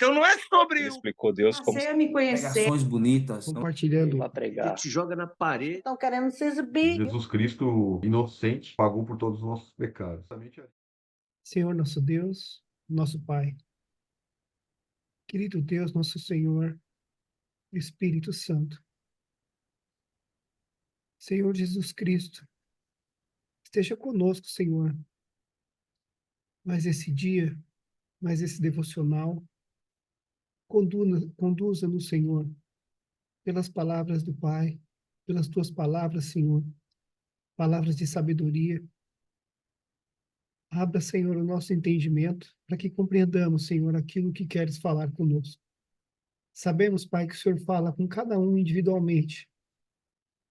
Então não é sobre Ele explicou Deus como Passei a me conhecer. Pregações bonitas. compartilhando. para pregar. te joga na parede. Estão querendo se exibir. Jesus Cristo, inocente, pagou por todos os nossos pecados. Senhor nosso Deus, nosso Pai. Querido Deus, nosso Senhor, Espírito Santo. Senhor Jesus Cristo, esteja conosco, Senhor. Mais esse dia, mais esse devocional, conduza-nos, Senhor, pelas palavras do Pai, pelas tuas palavras, Senhor, palavras de sabedoria. Abra, Senhor, o nosso entendimento para que compreendamos, Senhor, aquilo que queres falar conosco. Sabemos, Pai, que o Senhor fala com cada um individualmente.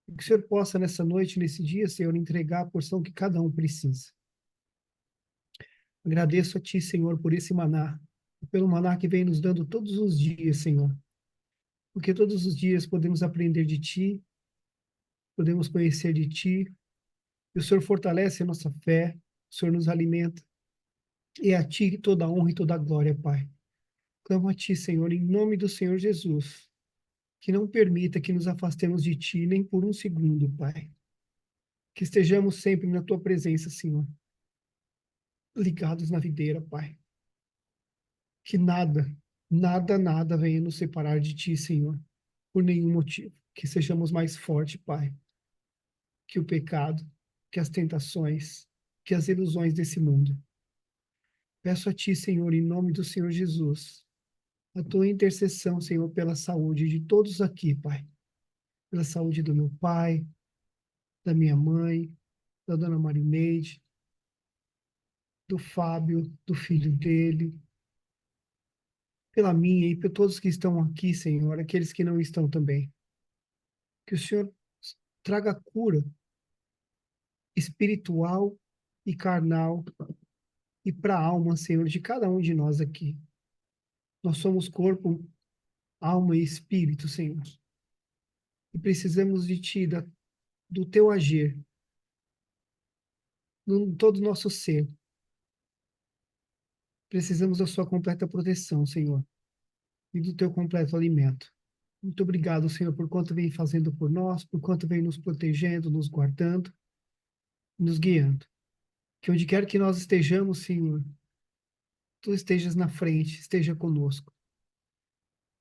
E que o Senhor possa, nessa noite, nesse dia, Senhor, entregar a porção que cada um precisa. Agradeço a Ti, Senhor, por esse maná, pelo maná que vem nos dando todos os dias, Senhor. Porque todos os dias podemos aprender de Ti, podemos conhecer de Ti, e o Senhor fortalece a nossa fé, o Senhor nos alimenta. E é a Ti toda a honra e toda a glória, Pai. Clamo a Ti, Senhor, em nome do Senhor Jesus, que não permita que nos afastemos de Ti nem por um segundo, Pai. Que estejamos sempre na Tua presença, Senhor, ligados na videira, Pai. Que nada venha nos separar de Ti, Senhor, por nenhum motivo. Que sejamos mais fortes, Pai, que o pecado, que as tentações, que as ilusões desse mundo. Peço a Ti, Senhor, em nome do Senhor Jesus, a Tua intercessão, Senhor, pela saúde de todos aqui, Pai. Pela saúde do meu pai, da minha mãe, da dona Marineide, do Fábio, do filho dele, pela minha e por todos que estão aqui, Senhor, aqueles que não estão também. Que o Senhor traga cura espiritual e carnal e para a alma, Senhor, de cada um de nós aqui. Nós somos corpo, alma e espírito, Senhor. E precisamos de Ti, do Teu agir, em todo o nosso ser. Precisamos da Sua completa proteção, Senhor, e do Teu completo alimento. Muito obrigado, Senhor, por quanto vem fazendo por nós, por quanto vem nos protegendo, nos guardando, nos guiando. Que onde quer que nós estejamos, Senhor, Tu estejas na frente, esteja conosco.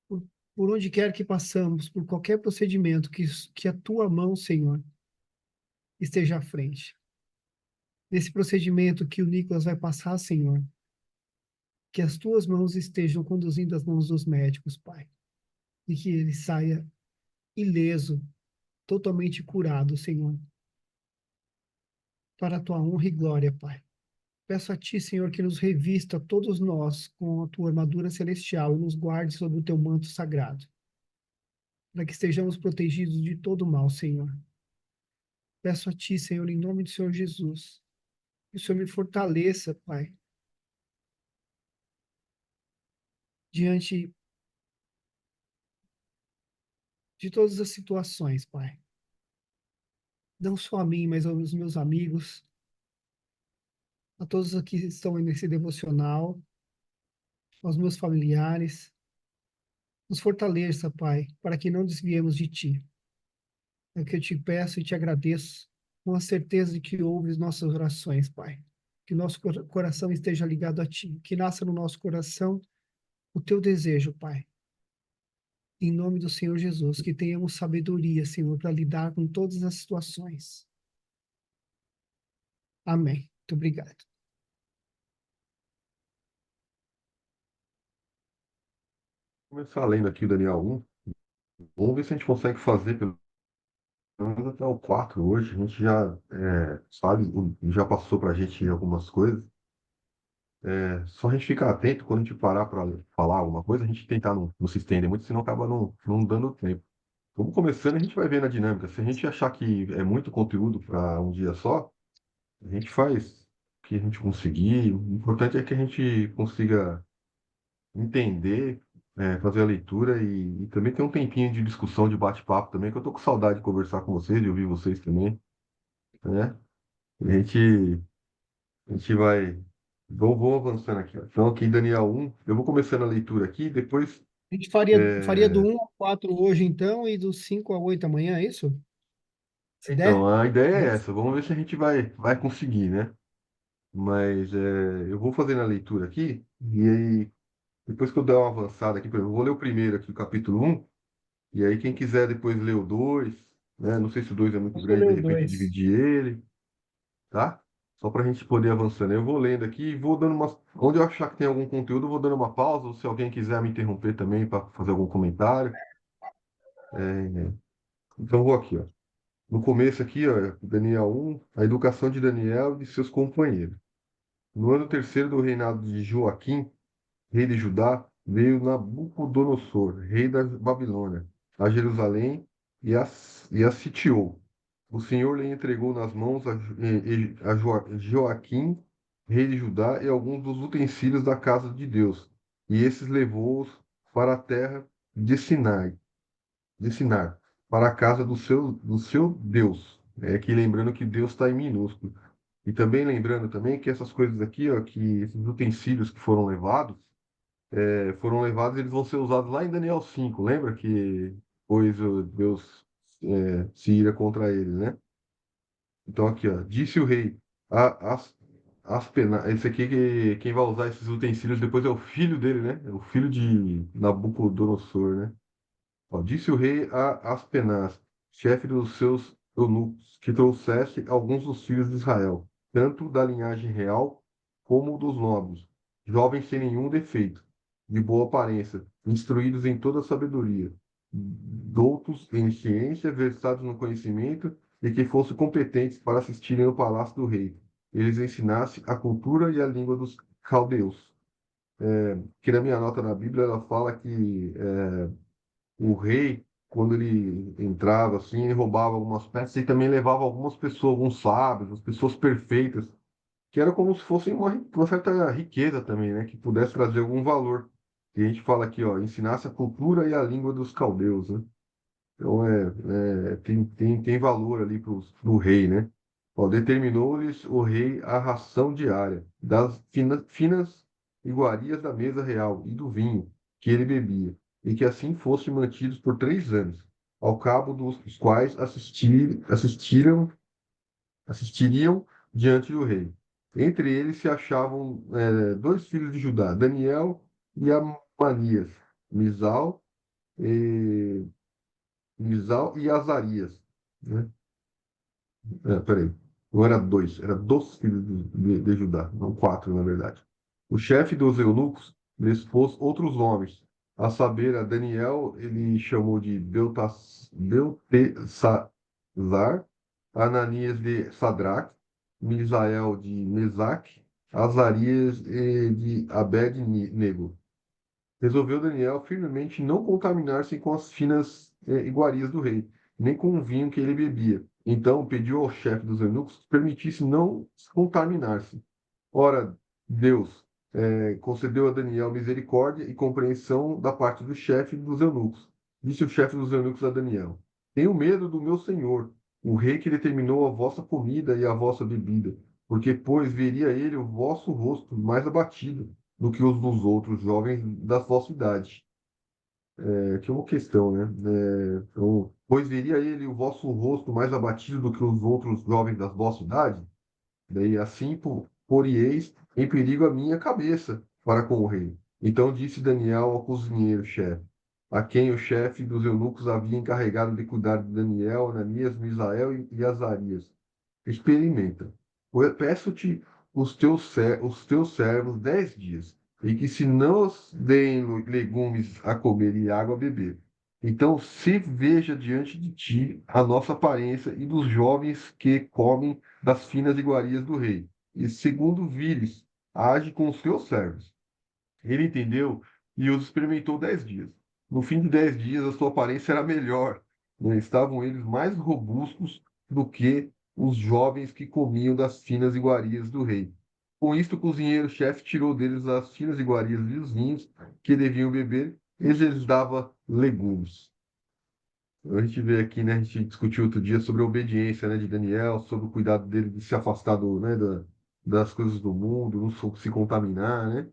Por onde quer que passamos, por qualquer procedimento, que a Tua mão, Senhor, esteja à frente. Nesse procedimento que o Nicolas vai passar, Senhor, que as Tuas mãos estejam conduzindo as mãos dos médicos, Pai. E que ele saia ileso, totalmente curado, Senhor. Para a Tua honra e glória, Pai. Peço a Ti, Senhor, que nos revista todos nós com a Tua armadura celestial e nos guarde sob o Teu manto sagrado. Para que estejamos protegidos de todo mal, Senhor. Peço a Ti, Senhor, em nome do Senhor Jesus, que o Senhor me fortaleça, Pai, diante de todas as situações, Pai. Não só a mim, mas aos meus amigos, a todos aqui que estão nesse devocional, aos meus familiares. Nos fortaleça, Pai, para que não desviemos de Ti. É o que eu te peço e te agradeço, com a certeza de que ouves nossas orações, Pai. Que nosso coração esteja ligado a Ti, que nasça no nosso coração o Teu desejo, Pai. Em nome do Senhor Jesus, que tenhamos sabedoria, Senhor, para lidar com todas as situações. Amém. Muito obrigado. Começar lendo aqui o Daniel 1. Vamos ver se a gente consegue fazer pelo menos até o 4 hoje. A gente já sabe, já passou para a gente algumas coisas. Só a gente ficar atento quando a gente parar para falar alguma coisa, a gente tentar não se estender muito, senão acaba não dando tempo. Vamos começando, a gente vai ver na dinâmica. Se a gente achar que é muito conteúdo para um dia só, a gente faz o que a gente conseguir. O importante é que a gente consiga entender, fazer a leitura e também ter um tempinho de discussão, de bate-papo também, que eu tô com saudade de conversar com vocês, de ouvir vocês também, né? A gente vai Vou avançando aqui, ó. Então, aqui em Daniel 1, eu vou começando a leitura aqui, depois. A gente faria do 1 ao 4 hoje, então, e do 5 ao 8 amanhã, é isso? Se Então, der? a ideia é Beleza? essa. Vamos ver se a gente vai conseguir, né? Mas eu vou fazendo a leitura aqui, e aí, depois que eu der uma avançada aqui, por exemplo, eu vou ler o primeiro aqui, o capítulo 1, e aí quem quiser depois ler o 2, né? Não sei se o 2 é muito Vamos grande, ler de o repente 2. dividir ele, tá? Só para a gente poder ir avançando. Eu vou lendo aqui e vou dando uma. Onde eu achar que tem algum conteúdo, eu vou dando uma pausa, ou se alguém quiser me interromper também para fazer algum comentário. Então, eu vou aqui, ó. No começo aqui, ó, Daniel 1, a educação de Daniel e de seus companheiros. No ano terceiro do reinado de Joaquim, rei de Judá, veio Nabucodonosor, rei da Babilônia, a Jerusalém e a sitiou. O Senhor lhe entregou nas mãos a Joaquim, rei de Judá, e alguns dos utensílios da casa de Deus, e esses levou-os para a terra de Sinar, para a casa do seu Deus. É aqui lembrando que Deus está em minúsculo. E também lembrando também que essas coisas aqui, ó, que esses utensílios que foram levados, eles vão ser usados lá em Daniel 5. Lembra que pois o Deus se ira contra eles, né? Então aqui, ó, disse o rei, esse aqui, quem vai usar esses utensílios depois é o filho dele, né? É o filho de Nabucodonosor, né? Ó, disse o rei a Aspenaz, chefe dos seus eunucos, que trouxesse alguns dos filhos de Israel, tanto da linhagem real como dos nobres, jovens sem nenhum defeito, de boa aparência, instruídos em toda sabedoria, doutos em ciência, versados no conhecimento e que fossem competentes para assistirem ao palácio do rei. Eles ensinassem a cultura e a língua dos caldeus. Que na minha nota na Bíblia ela fala que o rei, quando ele entrava assim, ele roubava algumas peças e também levava algumas pessoas, alguns sábios, as pessoas perfeitas, que era como se fosse uma certa riqueza também, né? Que pudesse trazer algum valor. E a gente fala aqui, ó, ensinasse a cultura e a língua dos caldeus, né? Então, tem valor ali pro rei, né? Ó, determinou-lhes o rei a ração diária das finas iguarias da mesa real e do vinho que ele bebia, e que assim fossem mantidos por 3 anos, ao cabo dos quais assistiriam diante do rei. Entre eles se achavam 2 filhos de Judá, Daniel e Amanias, Misal e, Misal e Azarias, né? Peraí. Não era dois, era dos filhos de Judá, não quatro, na verdade. O chefe dos eunucos lhes pôs outros nomes. A saber, a Daniel ele chamou de Beltesazar, Ananias de Sadraque, Misael de Mesaque, Azarias de Abed-nego. Resolveu Daniel firmemente não contaminar-se com as finas iguarias do rei, nem com o vinho que ele bebia. Então pediu ao chefe dos eunucos que permitisse não contaminar-se. Ora, Deus concedeu a Daniel misericórdia e compreensão da parte do chefe dos eunucos. Disse o chefe dos eunucos a Daniel: Tenho medo do meu senhor, o rei que determinou a vossa comida e a vossa bebida, porque, pois, veria ele o vosso rosto mais abatido do que os dos outros jovens da vossa idade. Aqui é uma questão, né? Então, pois veria ele o vosso rosto mais abatido do que os outros jovens da vossa idade? Daí assim porieis em perigo a minha cabeça para com o rei. Então disse Daniel ao cozinheiro-chefe, a quem o chefe dos eunucos havia encarregado de cuidar de Daniel, Ananias, Misael e Azarias. Experimenta. Peço-te os teus servos 10 dias, e que se não os deem legumes a comer e água a beber. Então se veja diante de ti a nossa aparência e dos jovens que comem das finas iguarias do rei. E segundo vires, age com os teus servos. Ele entendeu e os experimentou 10 dias. No fim de 10 dias, a sua aparência era melhor, né? Estavam eles mais robustos do que os jovens que comiam das finas iguarias do rei. Com isto, o cozinheiro-chefe tirou deles as finas iguarias e os vinhos que deviam beber, e lhes dava legumes. A gente vê aqui, né, a gente discutiu outro dia sobre a obediência, né, de Daniel, sobre o cuidado dele de se afastar do, né, das coisas do mundo, não se contaminar, né?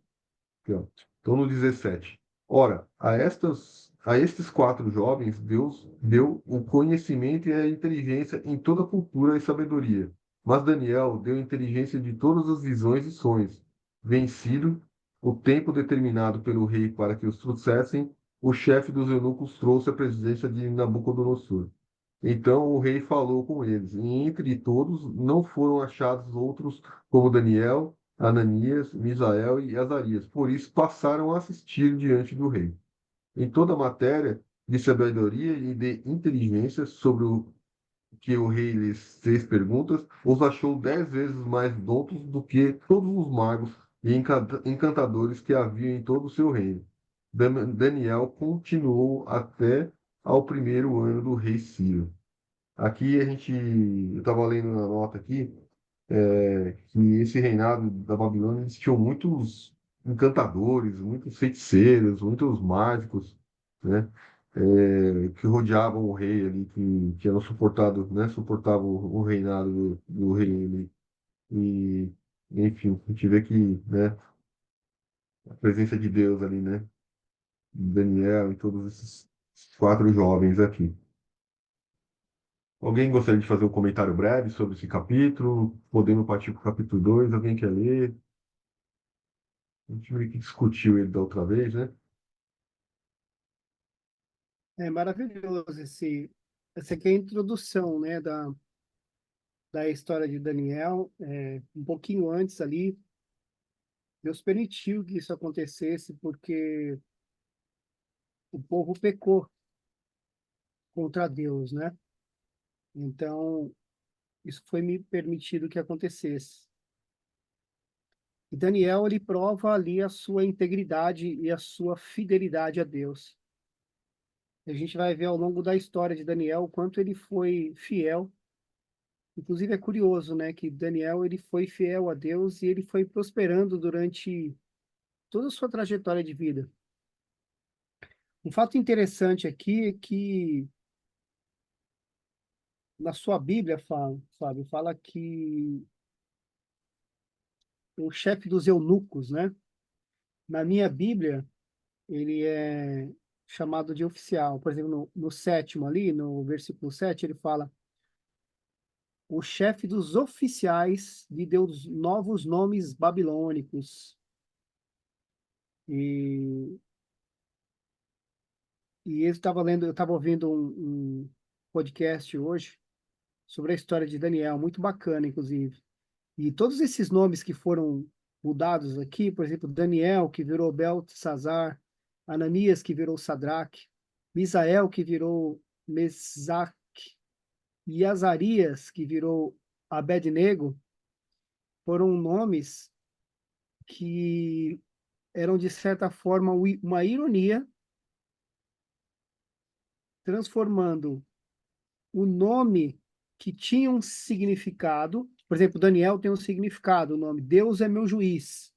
Aqui, ó. Então, no 17. Ora, a estes quatro jovens, Deus deu o conhecimento e a inteligência em toda cultura e sabedoria. Mas Daniel deu inteligência de todas as visões e sonhos. Vencido o tempo determinado pelo rei para que os trouxessem, o chefe dos eunucos trouxe a presidência de Nabucodonosor. Então o rei falou com eles, e entre todos não foram achados outros como Daniel, Ananias, Misael e Azarias. Por isso passaram a assistir diante do rei. Em toda a matéria de sabedoria e de inteligência sobre o que o rei lhes fez perguntas, os achou 10 vezes mais doutos do que todos os magos e encantadores que havia em todo o seu reino. Daniel continuou até ao primeiro ano do rei Ciro. Aqui eu estava lendo na nota aqui, que esse reinado da Babilônia existiam muitos encantadores, muitos feiticeiros, muitos mágicos, né? Que rodeavam o rei ali, que eram suportado, né? Suportavam o reinado do rei ali. E, enfim, a gente vê que, né? A presença de Deus ali, né? Daniel e todos esses quatro jovens aqui. Alguém gostaria de fazer um comentário breve sobre esse capítulo? Podemos partir para o capítulo 2. Alguém quer ler? A gente meio que discutiu ele da outra vez, né? É maravilhoso essa aqui é a introdução, né, da história de Daniel. Um pouquinho antes ali, Deus permitiu que isso acontecesse porque o povo pecou contra Deus, né? Então, isso foi me permitido que acontecesse. E Daniel, ele prova ali a sua integridade e a sua fidelidade a Deus. A gente vai ver ao longo da história de Daniel o quanto ele foi fiel. Inclusive é curioso, né, que Daniel ele foi fiel a Deus e ele foi prosperando durante toda a sua trajetória de vida. Um fato interessante aqui é que na sua Bíblia, Fábio, fala que o chefe dos eunucos, né? Na minha Bíblia, ele é chamado de oficial. Por exemplo, no sétimo ali, no versículo 7, ele fala: o chefe dos oficiais lhe deu os novos nomes babilônicos. E, eu estava ouvindo um podcast hoje sobre a história de Daniel, muito bacana, inclusive. E todos esses nomes que foram mudados aqui, por exemplo, Daniel, que virou Beltesazar, Ananias, que virou Sadraque, Misael, que virou Mesaque, e Azarias, que virou Abednego, foram nomes que eram, de certa forma, uma ironia, transformando o nome que tinha um significado. Por exemplo, Daniel tem um significado, o nome Deus é meu juiz.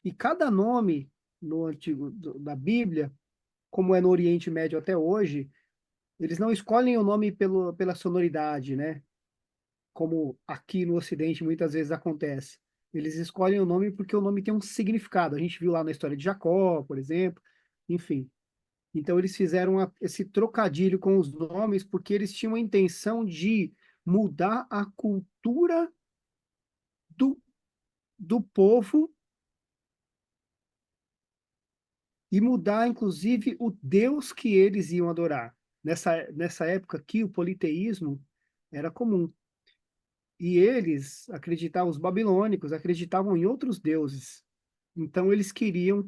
E cada nome no antigo da Bíblia, como é no Oriente Médio até hoje, eles não escolhem o nome pela sonoridade, né? Como aqui no Ocidente muitas vezes acontece. Eles escolhem o nome porque o nome tem um significado. A gente viu lá na história de Jacó, por exemplo, enfim. Então eles fizeram esse trocadilho com os nomes porque eles tinham a intenção de mudar a cultura do, do povo e mudar, inclusive, o Deus que eles iam adorar. Nessa época aqui, o politeísmo era comum. E eles acreditavam, os babilônicos acreditavam em outros deuses. Então, eles queriam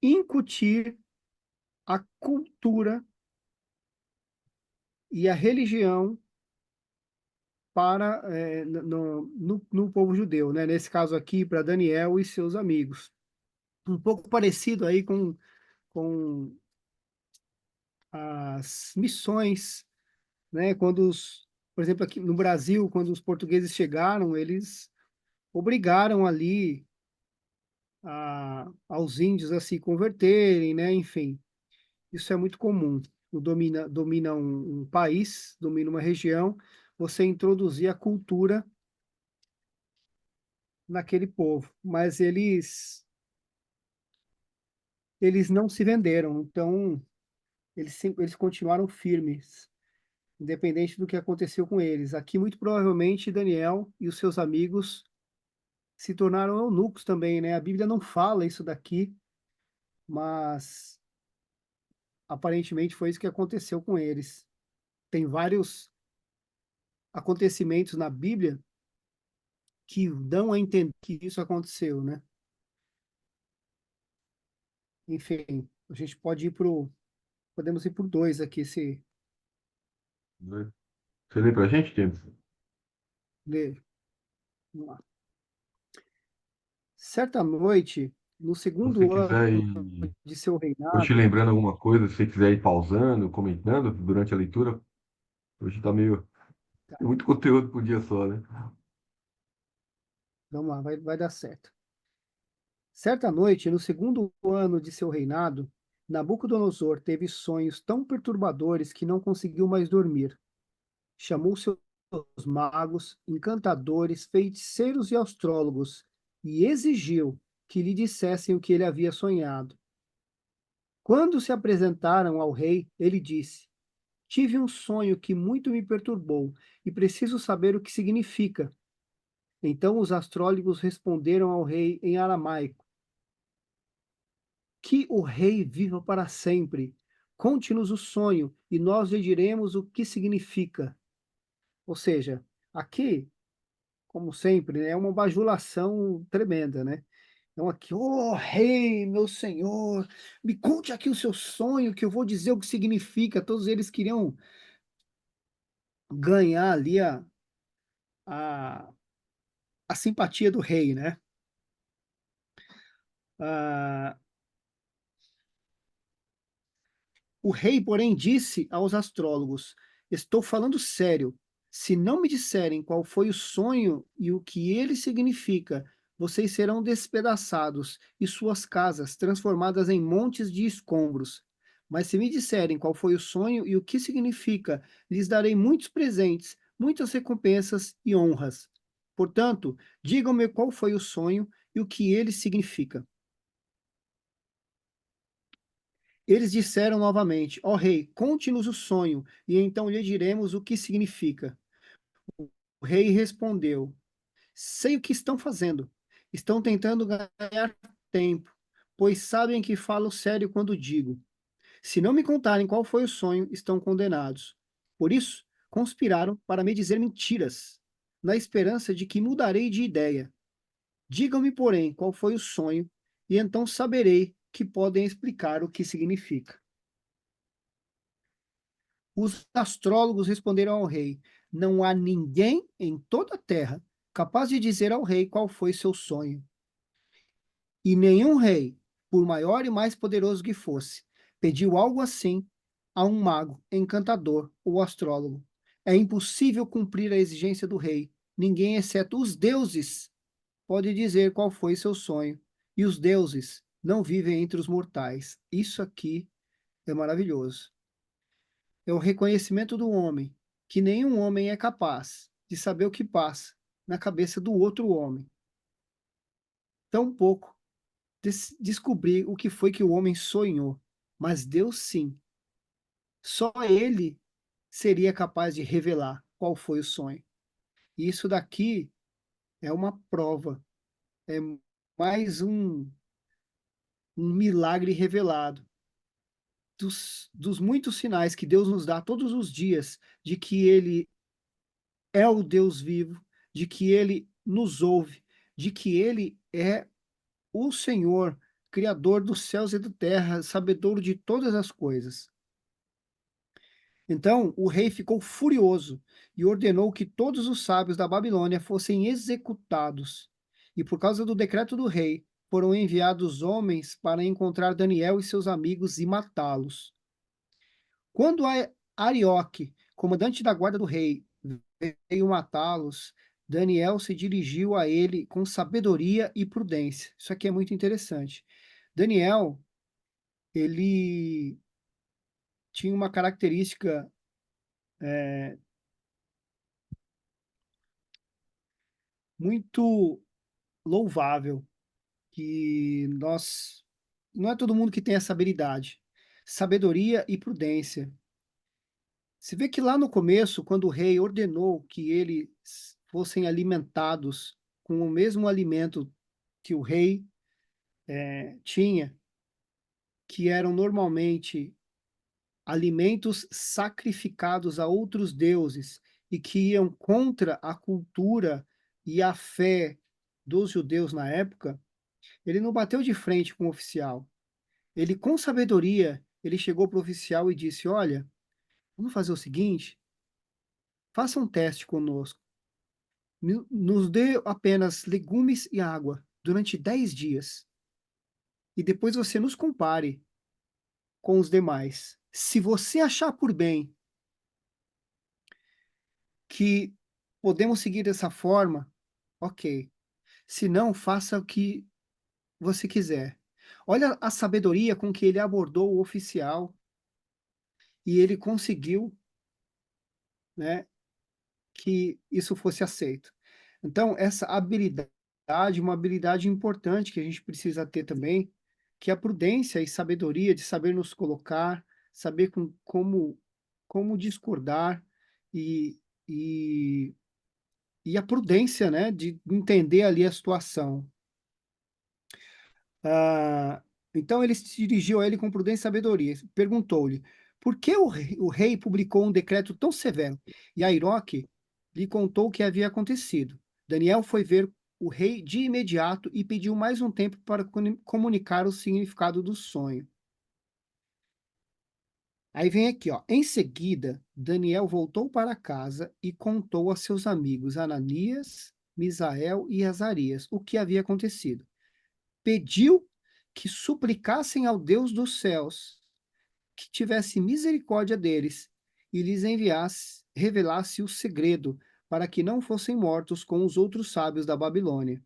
incutir a cultura e a religião para no povo judeu, né? Nesse caso aqui, para Daniel e seus amigos. Um pouco parecido aí com as missões, né? Por exemplo, aqui no Brasil, quando os portugueses chegaram, eles obrigaram ali aos índios a se converterem, né? Enfim, isso é muito comum. Domina um país, domina uma região, você introduzir a cultura naquele povo, mas eles não se venderam, então eles continuaram firmes, independente do que aconteceu com eles. Aqui, muito provavelmente, Daniel e os seus amigos se tornaram eunucos também, né? A Bíblia não fala isso daqui, mas aparentemente foi isso que aconteceu com eles. Tem vários acontecimentos na Bíblia que dão a entender que isso aconteceu, né? Enfim, a gente pode ir podemos ir por dois aqui, se Né? Você lê pra gente, James? ler. Vamos lá. Certa noite, no Se você segundo ano quiser ir, de seu eu te reinado, lembrando alguma coisa, se você quiser ir pausando, comentando durante a leitura, hoje tá meio, tem muito conteúdo por dia só, né? vamos lá, vai dar certo. Certa noite, no segundo ano de seu reinado, Nabucodonosor teve sonhos tão perturbadores que não conseguiu mais dormir. Chamou seus magos, encantadores, feiticeiros e astrólogos e exigiu que lhe dissessem o que ele havia sonhado. Quando se apresentaram ao rei, ele disse: Tive um sonho que muito me perturbou e preciso saber o que significa. Então os astrólogos responderam ao rei em aramaico: Que o rei viva para sempre. Conte-nos o sonho e nós lhe diremos o que significa. Ou seja, aqui, como sempre, né, é uma bajulação tremenda, né? Então aqui, ô rei, meu senhor, me conte aqui o seu sonho que eu vou dizer o que significa. Todos eles queriam ganhar ali a, a simpatia do rei, né? Ah, o rei, porém, disse aos astrólogos: Estou falando sério. Se não me disserem qual foi o sonho e o que ele significa, vocês serão despedaçados e suas casas transformadas em montes de escombros. Mas se me disserem qual foi o sonho e o que significa, lhes darei muitos presentes, muitas recompensas e honras. Portanto, digam-me qual foi o sonho e o que ele significa. Eles disseram novamente: Ó rei, conte-nos o sonho, e então lhe diremos o que significa. O rei respondeu: Sei o que estão fazendo. Estão tentando ganhar tempo, pois sabem que falo sério quando digo. Se não me contarem qual foi o sonho, estão condenados. Por isso, conspiraram para me dizer mentiras, na esperança de que mudarei de ideia. Digam-me, porém, qual foi o sonho, e então saberei que podem explicar o que significa. Os astrólogos responderam ao rei: Não há ninguém em toda a terra capaz de dizer ao rei qual foi seu sonho. E nenhum rei, por maior e mais poderoso que fosse, pediu algo assim a um mago, encantador ou astrólogo. É impossível cumprir a exigência do rei. Ninguém, exceto os deuses, pode dizer qual foi seu sonho. E os deuses não vivem entre os mortais. Isso aqui é maravilhoso. É o reconhecimento do homem, que nenhum homem é capaz de saber o que passa na cabeça do outro homem. Tampouco descobrir o que foi que o homem sonhou, mas Deus sim. Só ele seria capaz de revelar qual foi o sonho. E isso daqui é uma prova, é mais um milagre revelado dos muitos sinais que Deus nos dá todos os dias de que Ele é o Deus vivo, de que ele nos ouve, de que ele é o Senhor, Criador dos céus e da terra, sabedor de todas as coisas. Então o rei ficou furioso e ordenou que todos os sábios da Babilônia fossem executados. E por causa do decreto do rei, foram enviados homens para encontrar Daniel e seus amigos e matá-los. Quando Arioque, comandante da guarda do rei, veio matá-los, Daniel se dirigiu a ele com sabedoria e prudência. Isso aqui é muito interessante. Daniel, ele tinha uma característica muito louvável que nós não é todo mundo que tem essa habilidade. Sabedoria e prudência. Se vê que lá no começo, quando o rei ordenou que eles fossem alimentados com o mesmo alimento que o rei tinha, que eram normalmente alimentos sacrificados a outros deuses e que iam contra a cultura e a fé dos judeus na época, ele não bateu de frente com o oficial. Ele, com sabedoria, ele chegou para o oficial e disse: Olha, vamos fazer o seguinte, faça um teste conosco. Nos dê apenas legumes e água durante 10 dias. E depois você nos compare com os demais. Se você achar por bem que podemos seguir dessa forma, ok. Se não, faça o que você quiser. Olha a sabedoria com que ele abordou o oficial e ele conseguiu, né, que isso fosse aceito. Então, essa habilidade, uma habilidade importante que a gente precisa ter também, que é a prudência e sabedoria de saber nos colocar, saber como discordar e, e, e a prudência, né, de entender ali a situação. Ah, então ele se dirigiu a ele com prudência e sabedoria. Perguntou-lhe, por que o rei publicou um decreto tão severo? E Airoque lhe contou o que havia acontecido. Daniel foi ver o rei de imediato e pediu mais um tempo para comunicar o significado do sonho. Aí vem aqui, ó. Em seguida, Daniel voltou para casa e contou a seus amigos Ananias, Misael e Azarias o que havia acontecido. Pediu que suplicassem ao Deus dos céus que tivesse misericórdia deles e lhes revelasse o segredo, para que não fossem mortos com os outros sábios da Babilônia.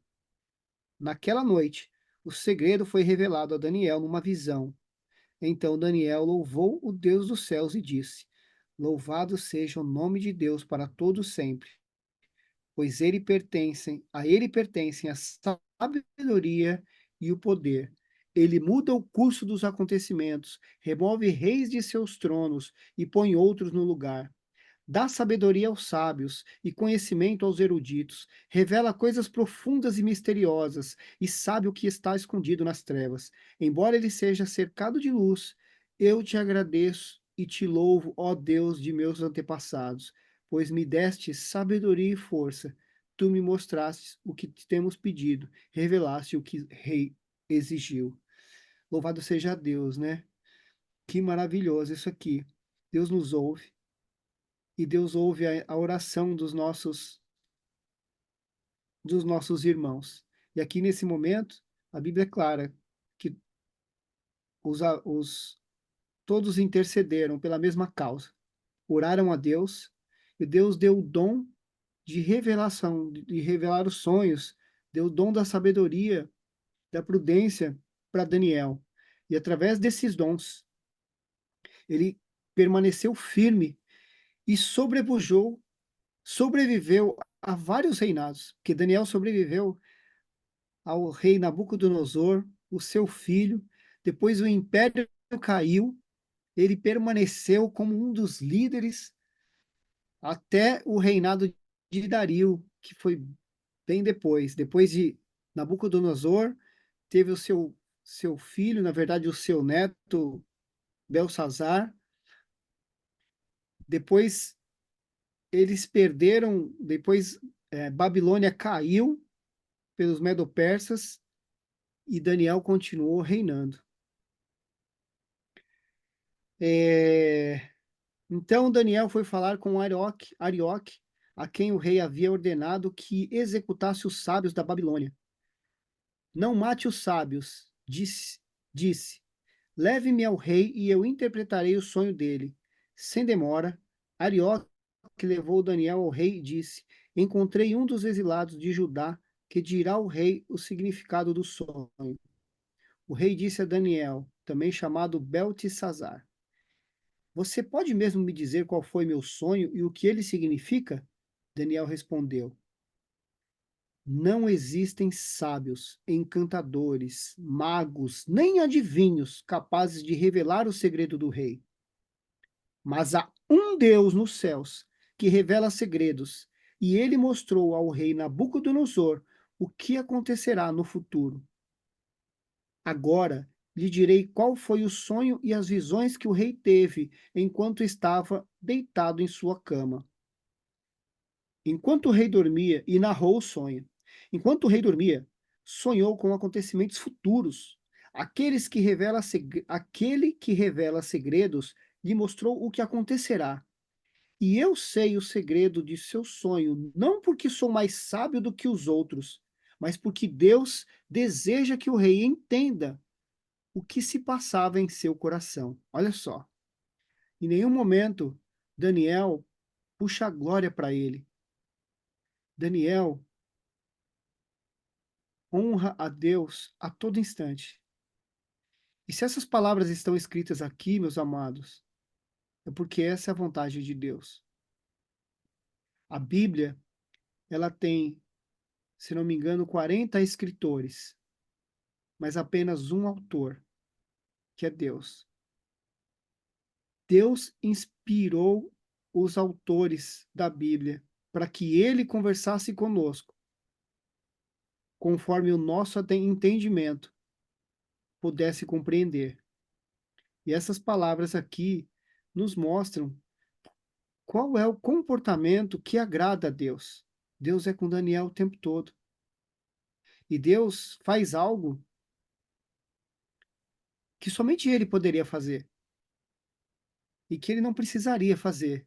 Naquela noite, o segredo foi revelado a Daniel numa visão. Então Daniel louvou o Deus dos céus e disse: Louvado seja o nome de Deus para todos sempre, pois a ele pertencem a sabedoria e o poder. Ele muda o curso dos acontecimentos, remove reis de seus tronos e põe outros no lugar. Dá sabedoria aos sábios e conhecimento aos eruditos, revela coisas profundas e misteriosas, e sabe o que está escondido nas trevas. Embora ele seja cercado de luz, eu te agradeço e te louvo, ó Deus de meus antepassados, pois me deste sabedoria e força. Tu me mostraste o que te temos pedido, revelaste o que o rei exigiu. Louvado seja Deus, né? Que maravilhoso isso aqui. Deus nos ouve e Deus ouve a oração dos nossos irmãos. E aqui nesse momento, a Bíblia é clara que os todos intercederam pela mesma causa, oraram a Deus, e Deus deu o dom de revelação, de revelar os sonhos, deu o dom da sabedoria, da prudência para Daniel. E através desses dons, ele permaneceu firme e sobreviveu a vários reinados, que Daniel sobreviveu ao rei Nabucodonosor, o seu filho, depois o império caiu, ele permaneceu como um dos líderes até o reinado de Dario, que foi bem depois. Depois de Nabucodonosor, teve o seu filho, na verdade, o seu neto, Belsazar. Depois eles perderam, depois Babilônia caiu pelos Medo-Persas e Daniel continuou reinando. Então Daniel foi falar com Arioque, a quem o rei havia ordenado que executasse os sábios da Babilônia. Não mate os sábios, disse. Leve-me ao rei e eu interpretarei o sonho dele. Sem demora, Arioque levou Daniel ao rei e disse: Encontrei um dos exilados de Judá que dirá ao rei o significado do sonho. O rei disse a Daniel, também chamado Beltesazar: Você pode mesmo me dizer qual foi meu sonho e o que ele significa? Daniel respondeu: Não existem sábios, encantadores, magos, nem adivinhos capazes de revelar o segredo do rei. Mas há um Deus nos céus que revela segredos, e ele mostrou ao rei Nabucodonosor o que acontecerá no futuro. Agora lhe direi qual foi o sonho e as visões que o rei teve enquanto estava deitado em sua cama. Enquanto o rei dormia, e narrou o sonho. Enquanto o rei dormia, sonhou com acontecimentos futuros. Aquele que revela segredos lhe mostrou o que acontecerá. E eu sei o segredo de seu sonho, não porque sou mais sábio do que os outros, mas porque Deus deseja que o rei entenda o que se passava em seu coração. Olha só, em nenhum momento Daniel puxa a glória para ele. Daniel honra a Deus a todo instante. E se essas palavras estão escritas aqui, meus amados, é porque essa é a vontade de Deus. A Bíblia, ela tem, se não me engano, 40 escritores, mas apenas um autor, que é Deus. Deus inspirou os autores da Bíblia para que ele conversasse conosco, conforme o nosso entendimento pudesse compreender. E essas palavras aqui nos mostram qual é o comportamento que agrada a Deus. Deus é com Daniel o tempo todo. E Deus faz algo que somente ele poderia fazer. E que ele não precisaria fazer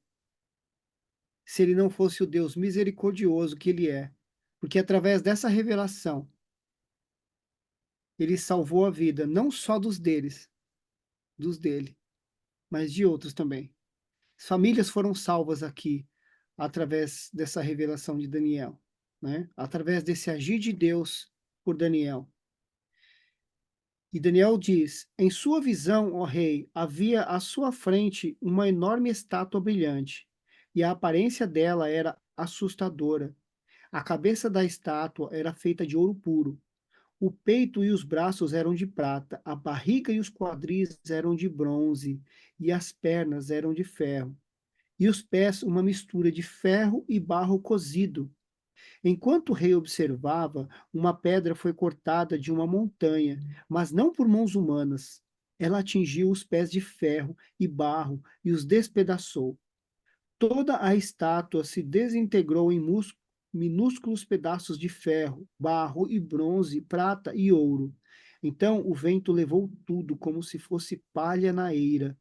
se ele não fosse o Deus misericordioso que ele é. Porque através dessa revelação, ele salvou a vida não só dos dele, mas de outros também. As famílias foram salvas aqui através dessa revelação de Daniel, né? Através desse agir de Deus por Daniel. E Daniel diz: em sua visão, ó rei, havia à sua frente uma enorme estátua brilhante, e a aparência dela era assustadora. A cabeça da estátua era feita de ouro puro. O peito e os braços eram de prata, a barriga e os quadris eram de bronze, e as pernas eram de ferro, e os pés uma mistura de ferro e barro cozido. Enquanto o rei observava, uma pedra foi cortada de uma montanha, mas não por mãos humanas. Ela atingiu os pés de ferro e barro e os despedaçou. Toda a estátua se desintegrou em minúsculos pedaços de ferro, barro e bronze, prata e ouro. Então o vento levou tudo como se fosse palha na eira.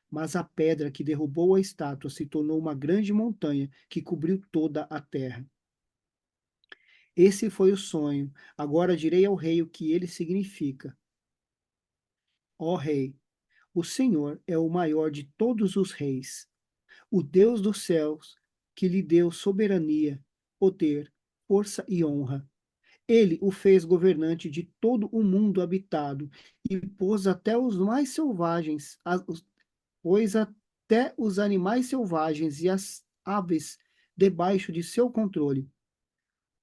Mas a pedra que derrubou a estátua se tornou uma grande montanha que cobriu toda a terra. Esse foi o sonho. Agora direi ao rei o que ele significa. Ó rei, o Senhor é o maior de todos os reis, o Deus dos céus, que lhe deu soberania, poder, força e honra. Ele o fez governante de todo o mundo habitado e pôs até os mais selvagens, pôs até os animais selvagens e as aves debaixo de seu controle.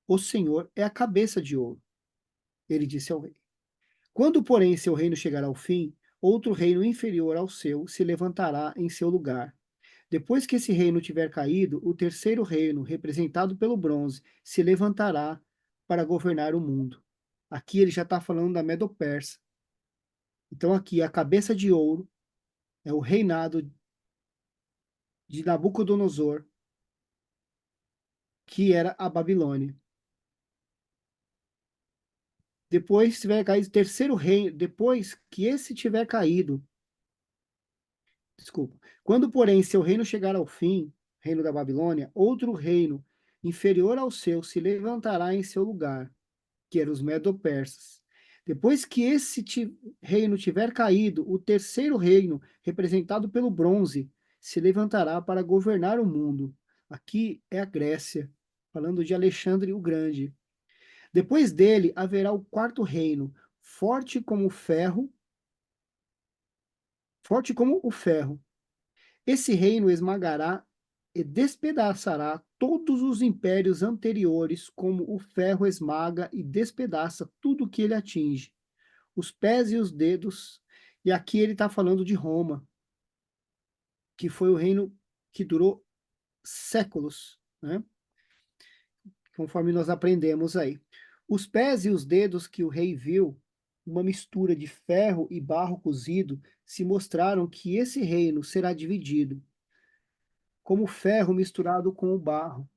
O Senhor é a cabeça de ouro, ele disse ao rei. Quando, porém, seu reino chegar ao fim, outro reino inferior ao seu se levantará em seu lugar. Depois que esse reino tiver caído, o terceiro reino, representado pelo bronze, se levantará para governar o mundo. Aqui ele já está falando da Medo-Persa. Então, aqui, a cabeça de ouro é o reinado de Nabucodonosor, que era a Babilônia. Depois tiver caído o terceiro reino, depois que esse tiver caído, desculpa. Quando, porém, seu reino chegar ao fim, reino da Babilônia, outro reino inferior ao seu se levantará em seu lugar, que eram os Medo-Persas. Depois que esse reino tiver caído, o terceiro reino, representado pelo bronze, se levantará para governar o mundo. Aqui é a Grécia, falando de Alexandre o Grande. Depois dele haverá o quarto reino, forte como o ferro. Esse reino esmagará e despedaçará todos os impérios anteriores, como o ferro esmaga e despedaça tudo que ele atinge, os pés e os dedos. E aqui ele está falando de Roma, que foi o reino que durou séculos, né? Conforme nós aprendemos aí. Os pés e os dedos que o rei viu, uma mistura de ferro e barro cozido, se mostraram que esse reino será dividido, como ferro misturado com o barro.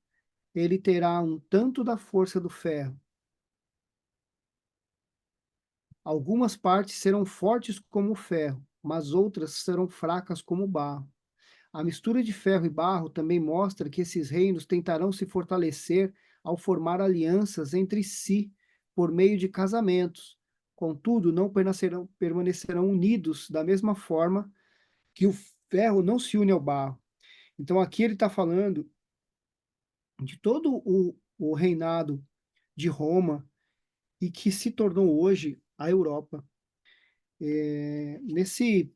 Ele terá um tanto da força do ferro. Algumas partes serão fortes como o ferro, mas outras serão fracas como o barro. A mistura de ferro e barro também mostra que esses reinos tentarão se fortalecer ao formar alianças entre si por meio de casamentos. Contudo, não permanecerão unidos da mesma forma que o ferro não se une ao barro. Então, aqui ele está falando de todo o reinado de Roma e que se tornou hoje a Europa. Nesse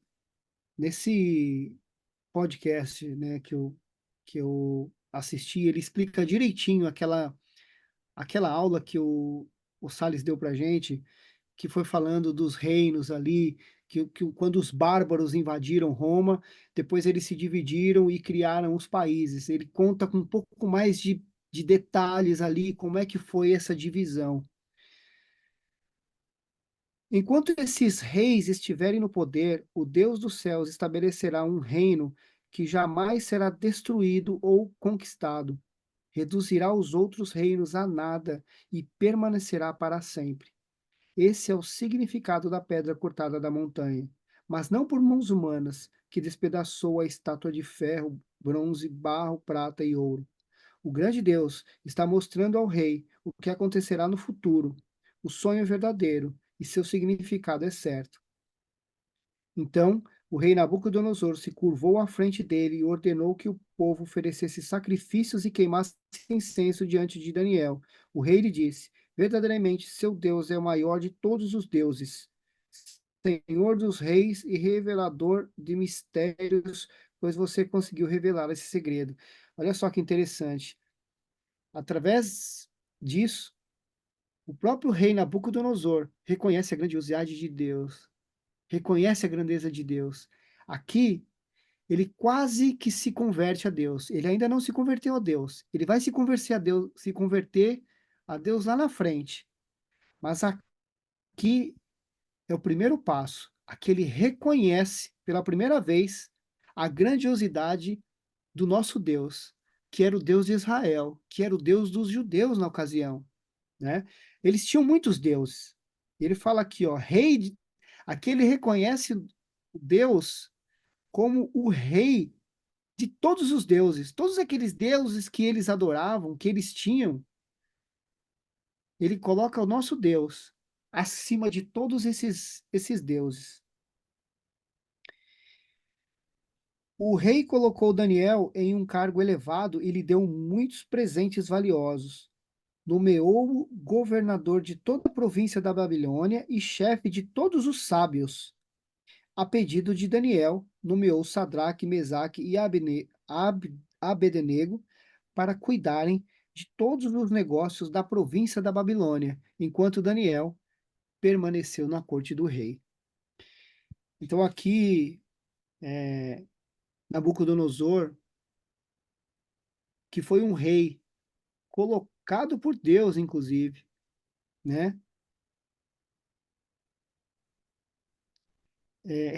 podcast, né, que eu assisti, ele explica direitinho aquela aula que o Salles deu para gente, que foi falando dos reinos ali, que quando os bárbaros invadiram Roma, depois eles se dividiram e criaram os países. Ele conta com um pouco mais de detalhes ali, como é que foi essa divisão. Enquanto esses reis estiverem no poder, o Deus dos céus estabelecerá um reino que jamais será destruído ou conquistado. Reduzirá os outros reinos a nada e permanecerá para sempre. Esse é o significado da pedra cortada da montanha, mas não por mãos humanas, que despedaçou a estátua de ferro, bronze, barro, prata e ouro. O grande Deus está mostrando ao rei o que acontecerá no futuro. O sonho é verdadeiro e seu significado é certo. Então, o rei Nabucodonosor se curvou à frente dele e ordenou que o povo oferecesse sacrifícios e queimasse incenso diante de Daniel. O rei lhe disse: verdadeiramente, seu Deus é o maior de todos os deuses, Senhor dos reis e revelador de mistérios, pois você conseguiu revelar esse segredo. Olha só que interessante. Através disso, o próprio rei Nabucodonosor reconhece a grandiosidade de Deus, reconhece a grandeza de Deus. Aqui, ele quase que se converte a Deus. Ele ainda não se converteu a Deus. Ele vai se converter a Deus lá na frente. Mas aqui é o primeiro passo. Aqui ele reconhece pela primeira vez a grandiosidade do nosso Deus, que era o Deus de Israel, que era o Deus dos judeus na ocasião, né? Eles tinham muitos deuses. Ele fala aqui, ó, aqui ele reconhece Deus como o rei de todos os deuses, todos aqueles deuses que eles adoravam, que eles tinham, ele coloca o nosso Deus acima de todos esses deuses. O rei colocou Daniel em um cargo elevado e lhe deu muitos presentes valiosos. Nomeou-o governador de toda a província da Babilônia e chefe de todos os sábios. A pedido de Daniel, nomeou Sadraque, Mesaque e Abednego para cuidarem de todos os negócios da província da Babilônia, enquanto Daniel permaneceu na corte do rei. Então aqui, Nabucodonosor, que foi um rei colocado por Deus, inclusive, né?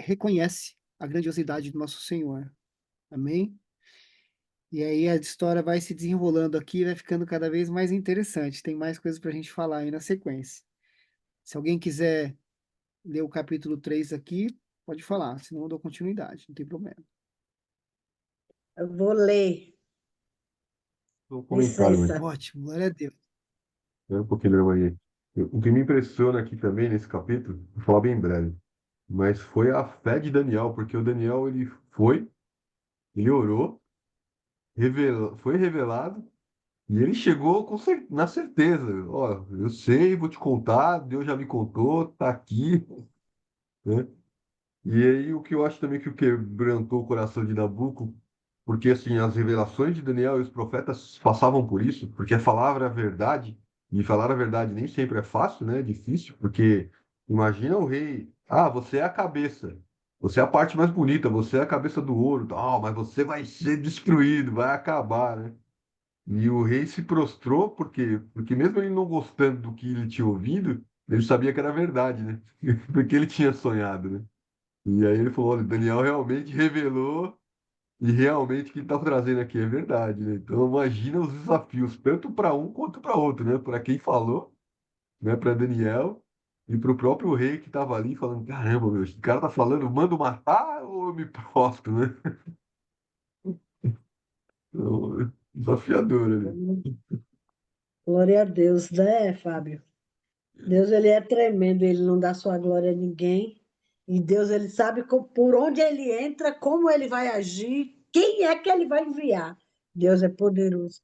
Reconhece a grandiosidade do nosso Senhor. Amém? E aí a história vai se desenrolando aqui, vai ficando cada vez mais interessante. Tem mais coisas para a gente falar aí na sequência. Se alguém quiser ler o capítulo 3 aqui, pode falar, senão eu dou continuidade, não tem problema. Eu vou ler. Um comentário, Licença. Ótimo, glória a Deus. um pouquinho, Dona Maria. O que me impressiona aqui também nesse capítulo, vou falar bem breve, mas foi a fé de Daniel, porque o Daniel ele orou, foi revelado, e ele chegou na certeza. Ó, eu sei, vou te contar, Deus já me contou, tá aqui, né? E aí o que eu acho também que o quebrantou o coração de Nabuco, porque assim, as revelações de Daniel e os profetas passavam por isso, porque falar a verdade, e falar a verdade nem sempre é fácil, né? É difícil, porque imagina o rei, você é a cabeça, você é a parte mais bonita, você é a cabeça do ouro, tal, mas você vai ser destruído, vai acabar, né? E o rei se prostrou porque mesmo ele não gostando do que ele tinha ouvido, ele sabia que era verdade, né? Porque ele tinha sonhado, né? E aí ele falou, olha, Daniel realmente revelou e realmente o que ele está trazendo aqui é verdade, né? Então imagina os desafios, tanto para um quanto para outro, né? Para quem falou, né? Para Daniel e para o próprio rei que estava ali falando, caramba, meu, esse cara tá falando, mando matar ou eu me prostro, né? Então, desafiador ali. Glória a Deus, né, Fábio? Deus, ele é tremendo, ele não dá sua glória a ninguém. E Deus, ele sabe por onde ele entra, como ele vai agir, quem é que ele vai enviar. Deus é poderoso.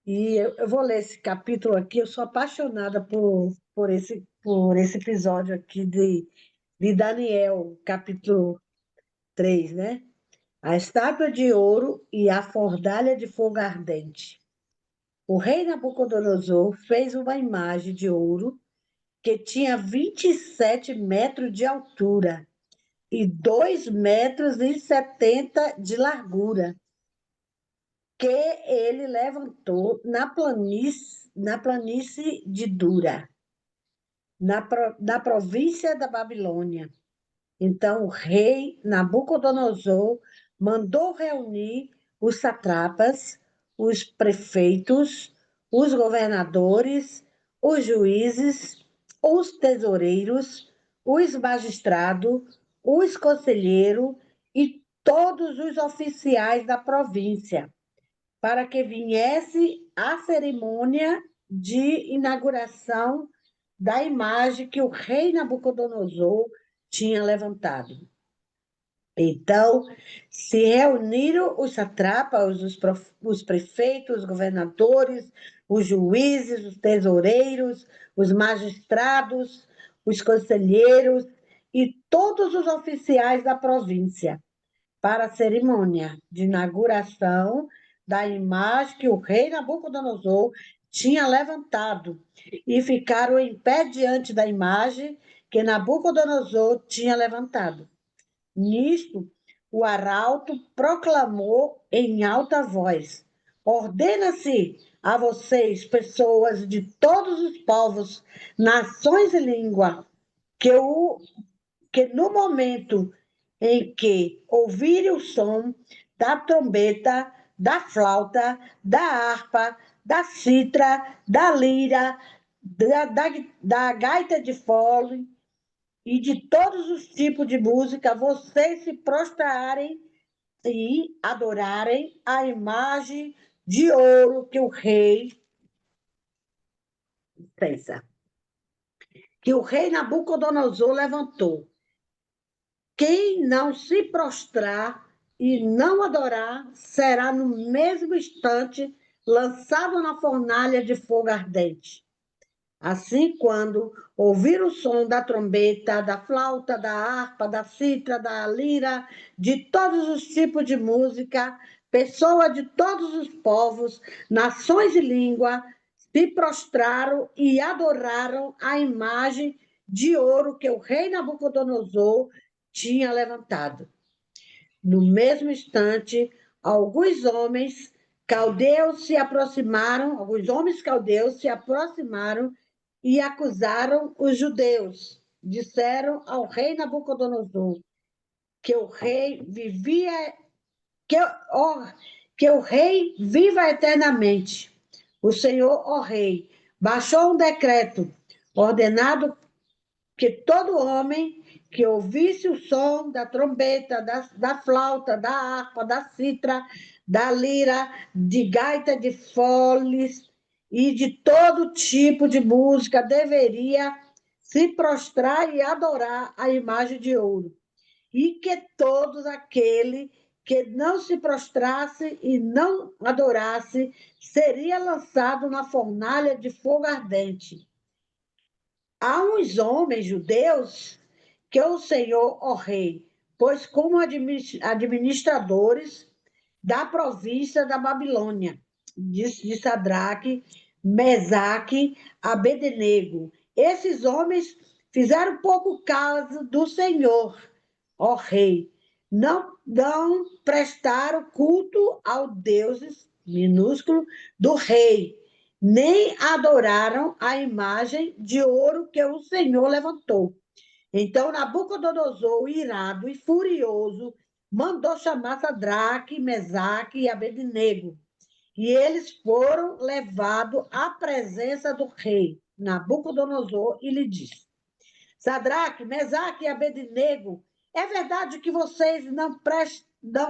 E eu vou ler esse capítulo aqui, eu sou apaixonada por esse episódio aqui de Daniel, capítulo 3, né? A estátua de ouro e a fornalha de fogo ardente. O rei Nabucodonosor fez uma imagem de ouro que tinha 27 metros de altura e 2 metros e 70 de largura, que ele levantou na planície de Dura, na província da Babilônia. Então o rei Nabucodonosor mandou reunir os satrapas, os prefeitos, os governadores, os juízes, os tesoureiros, os magistrados, os conselheiros e todos os oficiais da província, para que viesse a cerimônia de inauguração da imagem que o rei Nabucodonosor tinha levantado. Então, se reuniram os satrapas, os prefeitos, os governadores, os juízes, os tesoureiros, os magistrados, os conselheiros e todos os oficiais da província para a cerimônia de inauguração da imagem que o rei Nabucodonosor tinha levantado e ficaram em pé diante da imagem que Nabucodonosor tinha levantado. Nisto, o arauto proclamou em alta voz: ordena-se a vocês, pessoas de todos os povos, nações e língua, que no momento em que ouvirem o som da trombeta, da flauta, da harpa, da citra, da lira, da gaita de fole e de todos os tipos de música, vocês se prostrarem e adorarem a imagem de ouro que o rei pensa, que o rei Nabucodonosor levantou. Quem não se prostrar e não adorar será no mesmo instante lançado na fornalha de fogo ardente. Assim, quando ouvir o som da trombeta, da flauta, da harpa, da citra, da lira, de todos os tipos de música, pessoas de todos os povos, nações e língua, se prostraram e adoraram a imagem de ouro que o rei Nabucodonosor tinha levantado. No mesmo instante, alguns homens caldeus se aproximaram e acusaram os judeus. Disseram ao rei Nabucodonosor que o rei vivia, que o rei viva eternamente. O Senhor, ó rei, baixou um decreto ordenado que todo homem que ouvisse o som da trombeta, da flauta, da harpa, da citra, da lira, de gaita de foles e de todo tipo de música deveria se prostrar e adorar a imagem de ouro. E que todos aquele que não se prostrasse e não adorasse seria lançado na fornalha de fogo ardente. Há uns homens judeus que o Senhor, ó rei, pois como administradores da província da Babilônia, de Sadraque, Mesaque, Abednego. Esses homens fizeram pouco caso do Senhor, ó rei. Não prestaram culto aos deuses, minúsculo, do rei, nem adoraram a imagem de ouro que o Senhor levantou. Então Nabucodonosor, irado e furioso, mandou chamar Sadraque, Mesaque e Abednego. E eles foram levados à presença do rei Nabucodonosor e lhe disse: Sadraque, Mesaque e Abednego, é verdade que vocês não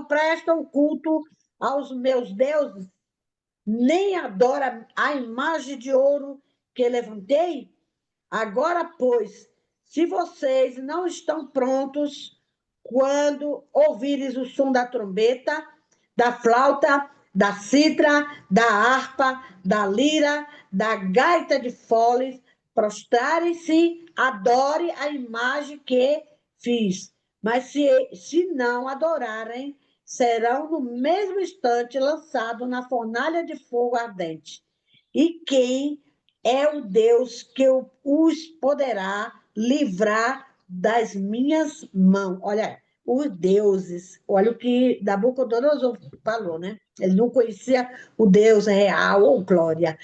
prestam culto aos meus deuses, nem adoram a imagem de ouro que levantei? Agora, pois, se vocês não estão prontos, quando ouvires o som da trombeta, da flauta, da citra, da harpa, da lira, da gaita de foles, prostrarem-se, adore a imagem que fiz. Mas se não adorarem, serão no mesmo instante lançados na fornalha de fogo ardente. E quem é o Deus que os poderá livrar das minhas mãos? Olha, os deuses, olha o que Nabucodonosor falou, né? Ele não conhecia o Deus real ou glória.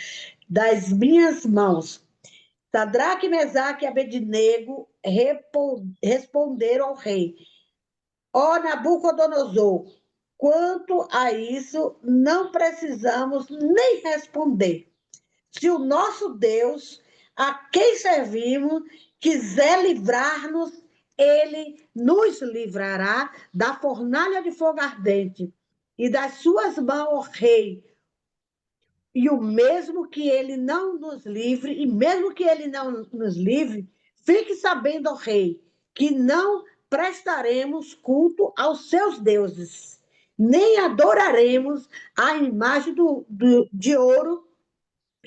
Das minhas mãos. Sadraque, Mesaque e Abednego responderam ao rei: ó Nabucodonosor, quanto a isso, não precisamos nem responder. Se o nosso Deus, a quem servimos, quiser livrar-nos, ele nos livrará da fornalha de fogo ardente e das suas mãos, ó rei. E o mesmo que ele não nos livre, e mesmo que ele não nos livre, fique sabendo, ó rei, que não prestaremos culto aos seus deuses, nem adoraremos a imagem de ouro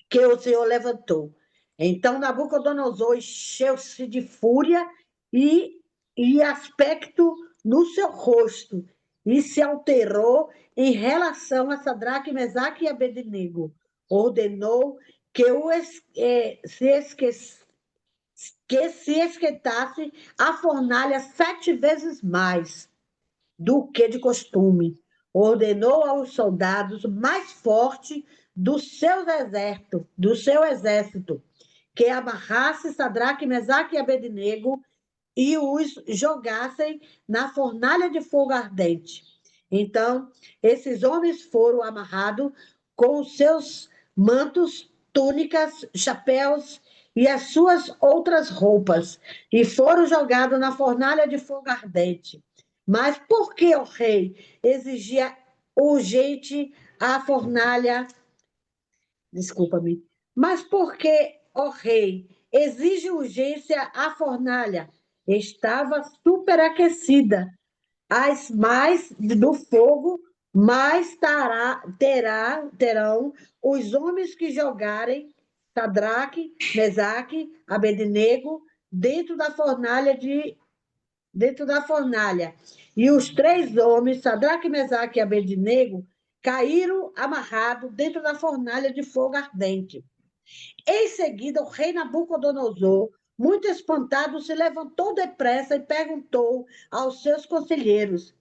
que o Senhor levantou. Então Nabucodonosor encheu-se de fúria e aspecto no seu rosto, e se alterou em relação a Sadraque, Mesaque e Abednego. Ordenou que se esquentasse a fornalha 7 vezes mais do que de costume. Ordenou aos soldados mais fortes do seu exército, que amarrasse Sadraque, Mesaque e Abednego e os jogassem na fornalha de fogo ardente. Então, esses homens foram amarrados com os seus mantos, túnicas, chapéus e as suas outras roupas, e foram jogados na fornalha de fogo ardente. Mas por que o rei exigia urgente a fornalha? Desculpa-me. Mas por que o rei exige urgência a fornalha? Estava superaquecida. As mais do fogo, mais terão os homens que jogarem Sadraque, Mesaque, Abednego dentro da fornalha. E os 3 homens, Sadraque, Mesaque e Abednego, caíram amarrados dentro da fornalha de fogo ardente. Em seguida, o rei Nabucodonosor, muito espantado, se levantou depressa e perguntou aos seus conselheiros: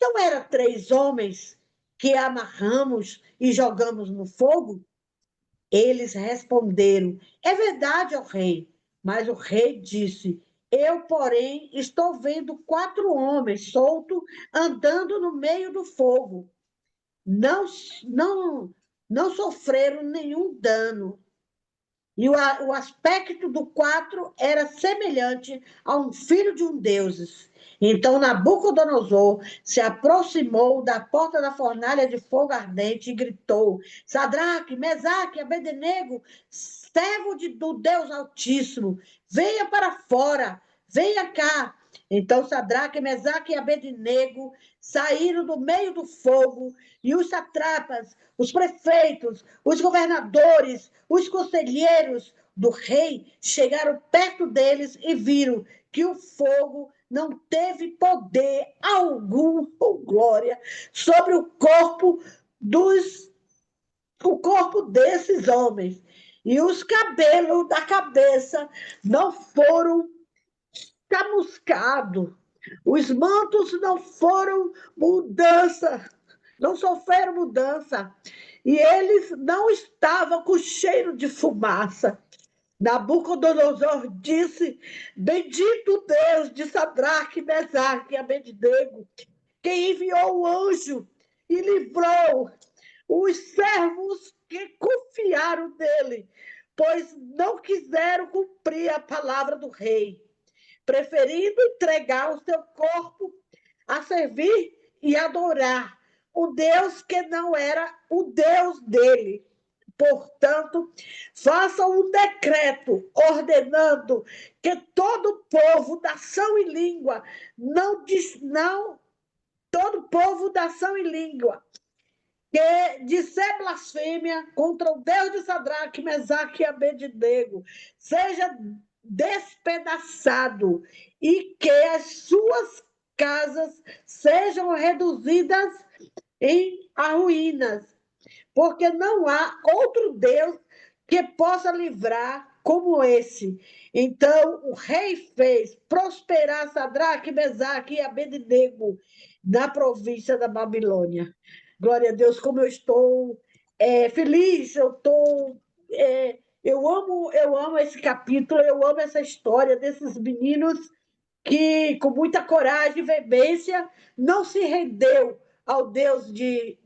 não eram 3 homens que amarramos e jogamos no fogo? Eles responderam: é verdade, ó rei. Mas o rei disse: eu, porém, estou vendo 4 homens soltos andando no meio do fogo. Não, não, não sofreram nenhum dano. E o aspecto do 4 era semelhante a um filho de um deus. Então Nabucodonosor se aproximou da porta da fornalha de fogo ardente e gritou: Sadraque, Mesaque, Abednego, servo do Deus Altíssimo, venha para fora, venha cá. Então Sadraque, Mesaque e Abednego saíram do meio do fogo, e os satrapas, os prefeitos, os governadores, os conselheiros do rei chegaram perto deles e viram que o fogo não teve poder algum, ou glória, sobre o corpo desses homens. E os cabelos da cabeça não foram chamuscados, os mantos não foram mudança, não sofreram mudança, e eles não estavam com cheiro de fumaça. Nabucodonosor disse: Bendito Deus de Sadraque, Mesaque e Abednego, que enviou o anjo e livrou os servos que confiaram nele, pois não quiseram cumprir a palavra do rei, preferindo entregar o seu corpo a servir e adorar o Deus que não era o Deus dele. Portanto, façam um decreto ordenando que todo povo, nação e língua, não todo povo, nação e língua, que disser blasfêmia contra o Deus de Sadraque, Mesaque e Abednego, seja despedaçado e que as suas casas sejam reduzidas em ruínas, porque não há outro Deus que possa livrar como esse. Então o rei fez prosperar Sadraque, Mesaque e Abednego na província da Babilônia. Glória a Deus, como eu estou feliz, eu amo esse capítulo, eu amo essa história desses meninos que, com muita coragem e veemência, não se rendeu ao Deus de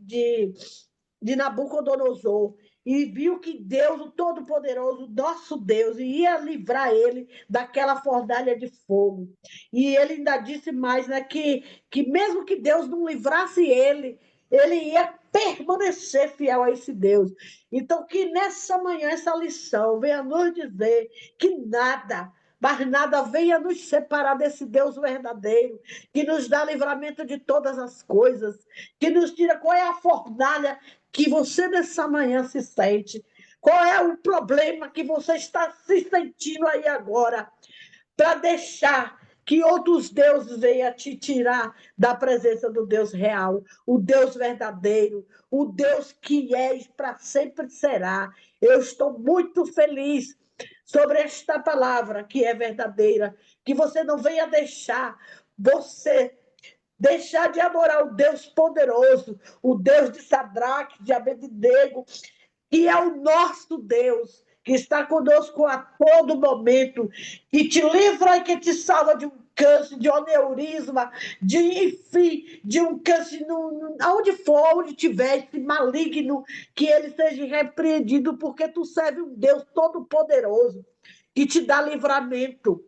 Nabucodonosor e viu que Deus, o Todo-Poderoso, nosso Deus, ia livrar ele daquela fornalha de fogo. E ele ainda disse mais, né, que mesmo que Deus não livrasse ele ia permanecer fiel a esse Deus. Então, que nessa manhã, essa lição venha nos dizer que nada, mas nada venha nos separar desse Deus verdadeiro, que nos dá livramento de todas as coisas, que nos tira qual é a fornalha que você nessa manhã se sente, qual é o problema que você está se sentindo aí agora, para deixar que outros deuses venham te tirar da presença do Deus real, o Deus verdadeiro, o Deus que és para sempre será. Eu estou muito feliz sobre esta palavra que é verdadeira, que você não venha deixar de adorar o Deus poderoso, o Deus de Sadraque, de Abednego, que é o nosso Deus, que está conosco a todo momento, que te livra e que te salva de um câncer, de um aneurisma, enfim, de um câncer, aonde for, onde tiver esse maligno, que ele seja repreendido, porque tu serve um Deus todo-poderoso, que te dá livramento.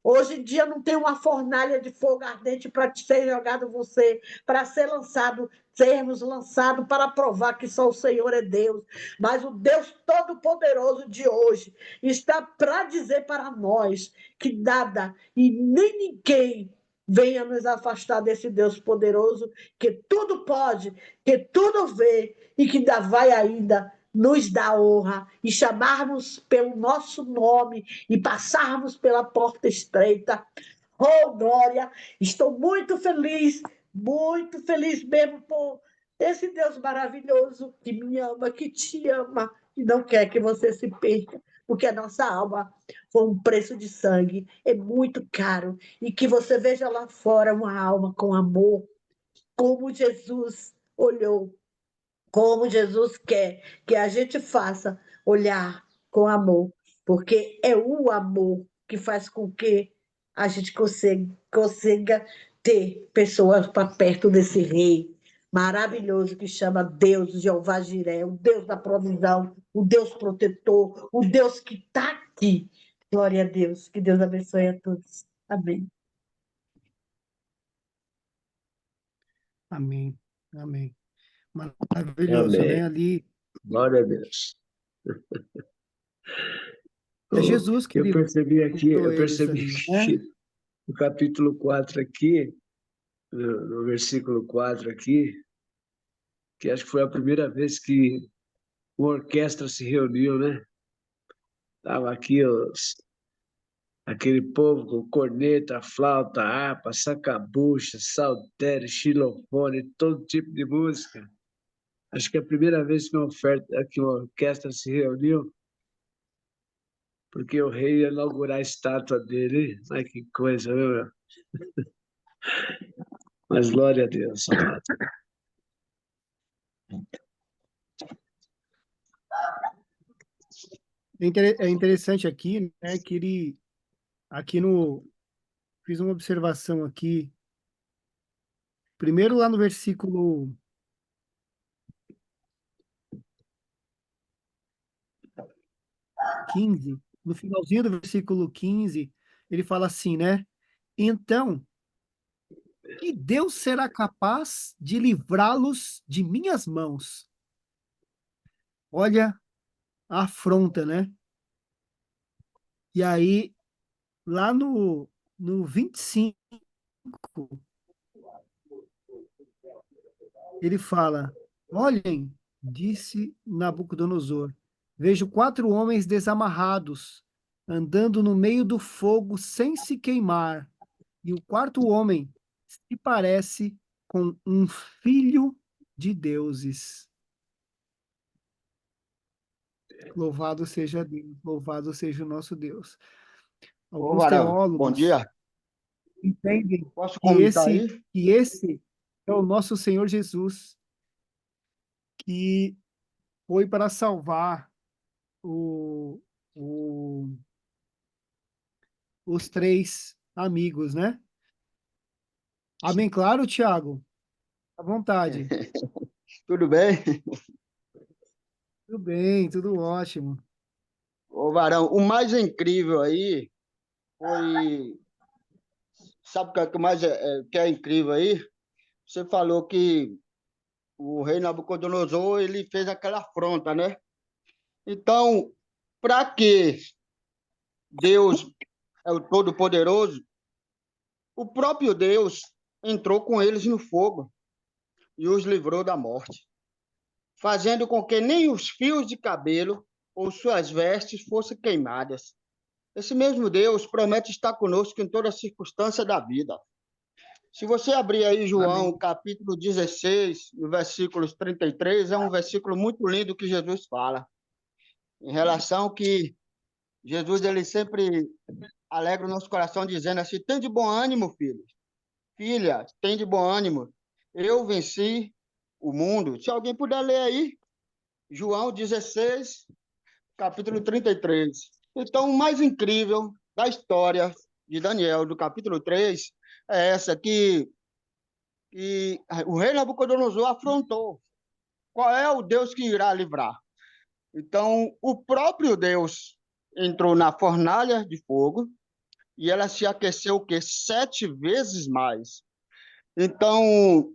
Hoje em dia não tem uma fornalha de fogo ardente para ser jogado você, para ser lançado, sermos lançados para provar que só o Senhor é Deus. Mas o Deus Todo-Poderoso de hoje está para dizer para nós que nada e nem ninguém venha nos afastar desse Deus poderoso, que tudo pode, que tudo vê e que ainda vai ainda nos dar honra e chamarmos pelo nosso nome e passarmos pela porta estreita. Oh, glória! Estou muito feliz mesmo por esse Deus maravilhoso que me ama, que te ama e não quer que você se perca, porque a nossa alma foi um preço de sangue, é muito caro, e que você veja lá fora uma alma com amor, como Jesus olhou, como Jesus quer que a gente faça olhar com amor, porque é o amor que faz com que a gente consiga ter pessoas para perto desse rei maravilhoso que chama Deus, Jeová Jiré, o Deus da provisão, o Deus protetor, o Deus que está aqui. Glória a Deus, que Deus abençoe a todos. Amém. Amém. Amém. Maravilhoso, né? Amém. Ali Glória a Deus. é Jesus que Eu percebi aqui, livrou eles ali, né? no capítulo 4 aqui, no versículo 4 aqui, que acho que foi a primeira vez que uma orquestra se reuniu, né? Estava aqui aquele povo com corneta, flauta, harpa, sacabucha, saltério, xilofone, todo tipo de música. Acho que é a primeira vez que uma orquestra se reuniu, porque o rei ia inaugurar a estátua dele. Ai, que coisa, viu, meu? Mas glória a Deus, amado. É interessante aqui, né, que ele, aqui no, fiz uma observação aqui, primeiro lá no versículo 15, no finalzinho do versículo 15, ele fala assim, né? Então, que Deus será capaz de livrá-los de minhas mãos. Olha a afronta, né? E aí, lá no 25, ele fala: Olhem, disse Nabucodonosor, vejo 4 homens desamarrados, andando no meio do fogo sem se queimar, e o quarto homem se parece com um filho de deuses. Louvado seja Deus, louvado seja o nosso Deus. Ô, Alguns Varão, bom teólogos dia. entendem Posso que comentar esse, aí? que esse é o nosso Senhor Jesus, que foi para salvar o, o, os 3 amigos, né? Amém, claro, Tiago? À vontade. Tudo bem? Tudo bem, tudo ótimo. Ô, Varão, o mais incrível aí foi. Sabe o que mais que é incrível aí? Você falou que o rei Nabucodonosor ele fez aquela afronta, né? Então, para que Deus é o Todo-Poderoso, o próprio Deus entrou com eles no fogo e os livrou da morte, fazendo com que nem os fios de cabelo ou suas vestes fossem queimadas. Esse mesmo Deus promete estar conosco em toda circunstância da vida. Se você abrir aí Amém. João, capítulo 16, no versículos 33, é um versículo muito lindo que Jesus fala, em relação que Jesus ele sempre alegra o nosso coração dizendo assim: tem de bom ânimo, filho. Filha, tem de bom ânimo. Eu venci o mundo. Se alguém puder ler aí, João 16, capítulo 33. Então, o mais incrível da história de Daniel, do capítulo 3, é essa que o rei Nabucodonosor afrontou. Qual é o Deus que irá livrar? Então, o próprio Deus entrou na fornalha de fogo e ela se aqueceu o quê? 7 vezes mais. Então,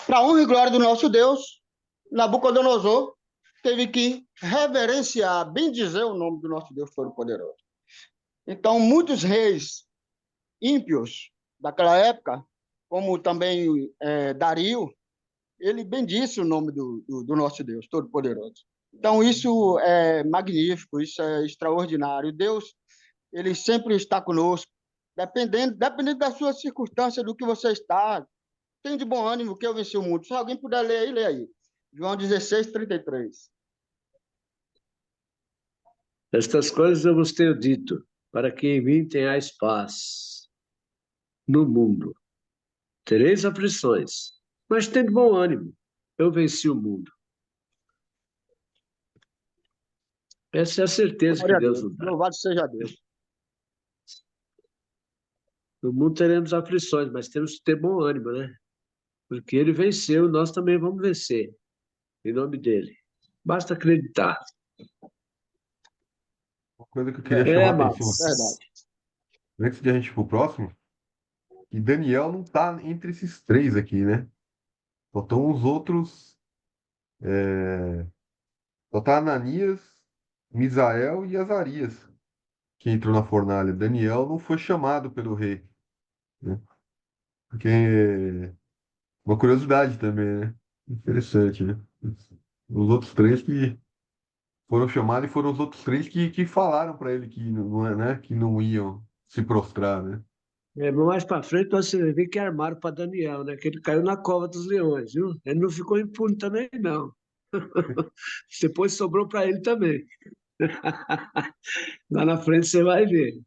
para a honra e glória do nosso Deus, Nabucodonosor teve que reverenciar, bem dizer o nome do nosso Deus Todo-Poderoso. Então, muitos reis ímpios daquela época, como também Dario, ele bendisse o nome do nosso Deus Todo-Poderoso. Então, isso é magnífico, isso é extraordinário. Deus, ele sempre está conosco, dependendo da sua circunstância, do que você está. Tem de bom ânimo que eu venci o mundo. Se alguém puder ler aí, lê aí. João 16, 33. Estas coisas eu vos tenho dito, para que em mim tenhais paz no mundo. Tereis aflições, mas tende bom ânimo. Eu venci o mundo. Essa é a certeza que Glória a Deus Deus. nos dá. Louvado seja Deus. No mundo teremos aflições, mas temos que ter bom ânimo, né? Porque ele venceu, nós também vamos vencer, em nome dele. Basta acreditar. Uma coisa que eu queria É, chamar a atenção aqui, Verdade. amados. antes de a gente ir pro próximo, que Daniel não está entre esses 3 aqui, né? Só estão os outros. Só tá Ananias, Misael e Azarias, que entrou na fornalha. Daniel não foi chamado pelo rei, né? Porque uma curiosidade também, né? Interessante, né? Os outros 3 que foram chamados e foram os outros três que falaram para ele que não, né, que não iam se prostrar, né? Mais para frente você vê que armaram para Daniel, né? Que ele caiu na cova dos leões, viu? Ele não ficou impune também, não. Depois sobrou para ele também. Lá na frente você vai ver.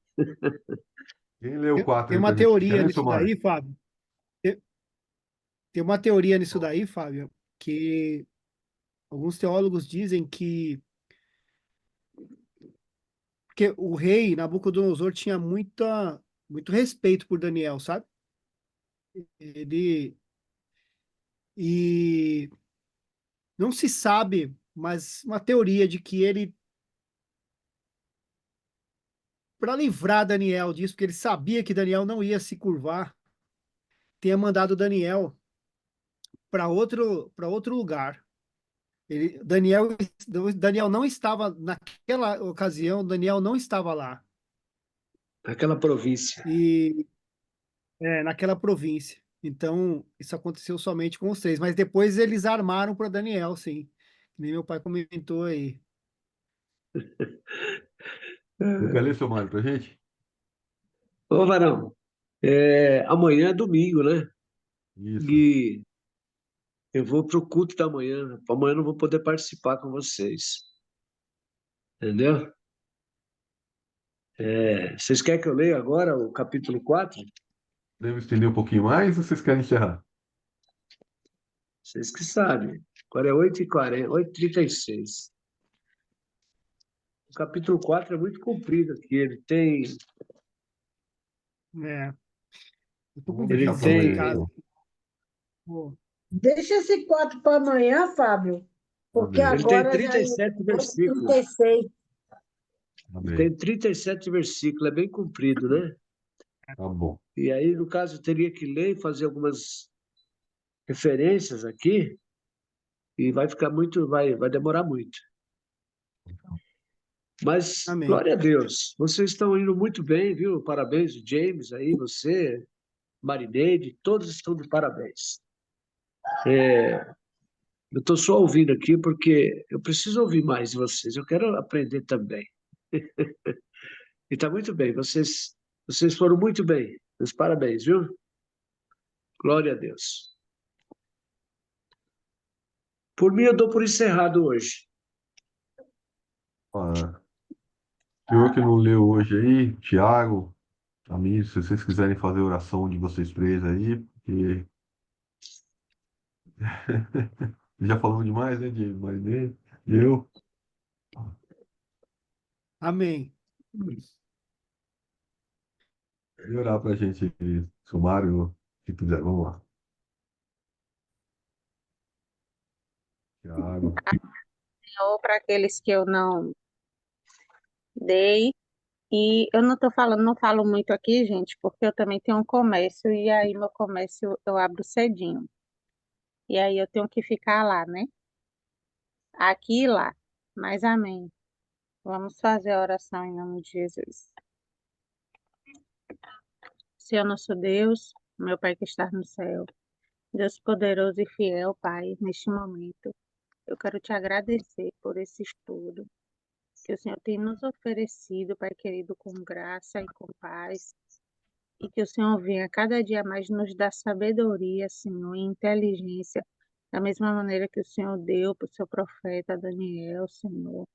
Quem leu o Tem 4 tem aí uma pra gente? Quer teoria ler, nisso Silmar? daí, Fábio. Tem uma teoria nisso daí, Fábio, que alguns teólogos dizem que porque o rei Nabucodonosor tinha muito respeito por Daniel, sabe? Ele e não se sabe, mas uma teoria de que ele, para livrar Daniel disso, porque ele sabia que Daniel não ia se curvar, tenha mandado Daniel para outro lugar. Daniel não estava naquela ocasião, Daniel não estava lá Aquela província. e naquela província. Então, isso aconteceu somente com os três, mas depois eles armaram para Daniel, sim. Que nem meu pai comentou aí. Você quer ler, Silmar, pra gente? Ô, Varão, amanhã é domingo, né? Isso. E eu vou para o culto da manhã. Amanhã eu não vou poder participar com vocês. Entendeu? Vocês querem que eu leia agora o capítulo 4? Podemos estender um pouquinho mais ou vocês querem encerrar? Vocês que sabem. Agora é 8h40, 8h36. O capítulo 4 é muito comprido aqui. É, eu tô com Vamos deixar Ele para visita em amanhã, tem, casa. então. Pô, Deixa esse 4 para amanhã, Fábio, porque Amém. ele tem agora já é 37 versículos. 8h36. Ele Amém. tem 37 versículos, é bem comprido, né? Tá bom. E aí, no caso, eu teria que ler e fazer algumas referências aqui, e vai ficar muito, vai demorar muito. Mas, amém. glória a Deus, vocês estão indo muito bem, viu? Parabéns, o James aí, você, Marineide, todos estão de parabéns. Eu estou só ouvindo aqui porque eu preciso ouvir mais de vocês, eu quero aprender também. E está muito bem, vocês foram muito bem. Meus parabéns, viu? Glória a Deus. Por mim, eu dou por encerrado hoje. Ah, senhor que não leu hoje aí, Tiago, Amir, se vocês quiserem fazer oração de vocês três aí, porque já falamos demais, né, de Marinês, eu. Amém. E orar pra gente aí, Sumário, se quiser, vamos lá. Tiago, Ou para aqueles que eu não dei. E eu não tô falando, não falo muito aqui, gente, porque eu também tenho um comércio e aí meu comércio eu abro cedinho. E aí eu tenho que ficar lá, né? Aqui e lá. Mas amém. Vamos fazer a oração em nome de Jesus. Senhor nosso Deus, meu Pai que está no céu, Deus poderoso e fiel, Pai, neste momento, eu quero te agradecer por esse estudo que o Senhor tem nos oferecido, Pai querido, com graça e com paz. E que o Senhor venha cada dia mais nos dar sabedoria, Senhor, e inteligência, da mesma maneira que o Senhor deu para o seu profeta Daniel, Senhor.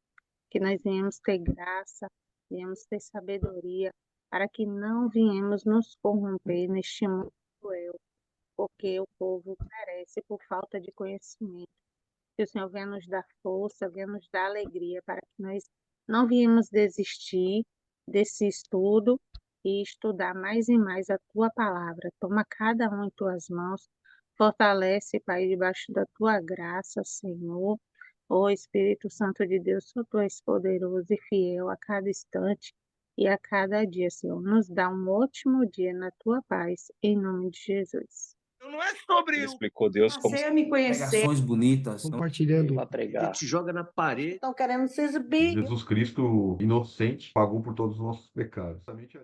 Que nós venhamos ter graça, venhamos ter sabedoria, para que não venhamos nos corromper neste mundo cruel, porque o povo perece por falta de conhecimento. Que o Senhor venha nos dar força, venha nos dar alegria, para que nós não venhamos desistir desse estudo e estudar mais e mais a tua palavra. Toma cada um em tuas mãos, fortalece, Pai, debaixo da tua graça, Senhor. Ó Espírito Santo de Deus, só tu és poderoso e fiel a cada instante e a cada dia, Senhor. Nos dá um ótimo dia na tua paz, em nome de Jesus. Não é sobre Ele o explicou Deus como Você me conhecer. pregações bonitas. Compartilhando. Para pregar. Ele te joga na parede. Estão querendo se exibir. Jesus Cristo, inocente, pagou por todos os nossos pecados. Justamente